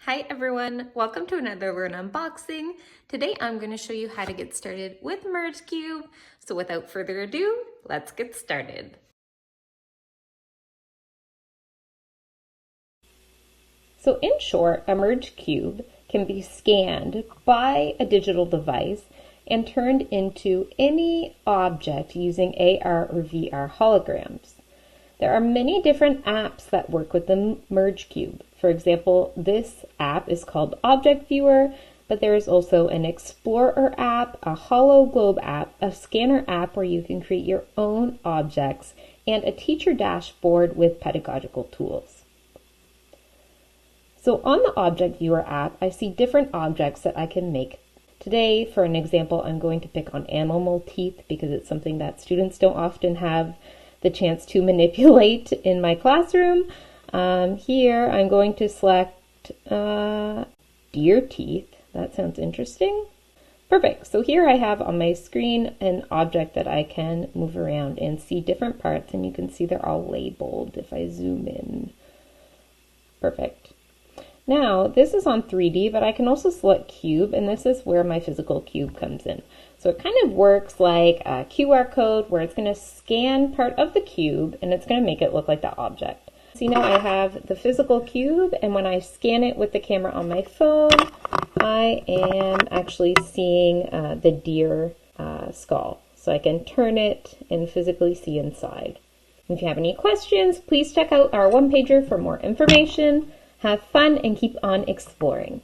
Hi everyone, welcome to another Learn Unboxing. Today I'm going to show you how to get started with MergeCube. So without further ado, let's get started. So in short, a MergeCube can be scanned by a digital device and turned into any object using AR or VR holograms. There are many different apps that work with the MergeCube. For example, this app is called Object Viewer, but there is also an Explorer app, a HoloGlobe app, a scanner app where you can create your own objects, and a teacher dashboard with pedagogical tools. So on the Object Viewer app, I see different objects that I can make. Today, for an example, I'm going to pick on animal teeth because it's something that students don't often have the chance to manipulate in my classroom. Here I'm going to select deer teeth. That sounds interesting. Perfect. So here I have on my screen an object that I can move around and see different parts, and you can see they're all labeled if I zoom in. Perfect. Now this is on 3D, but I can also select cube, and this is where my physical cube comes in. So it kind of works like a QR code where it's going to scan part of the cube and it's going to make it look like the object. See, now I have the physical cube, and when I scan it with the camera on my phone, I am actually seeing the deer skull. So I can turn it and physically see inside. If you have any questions, please check out our one-pager for more information. Have fun and keep on exploring.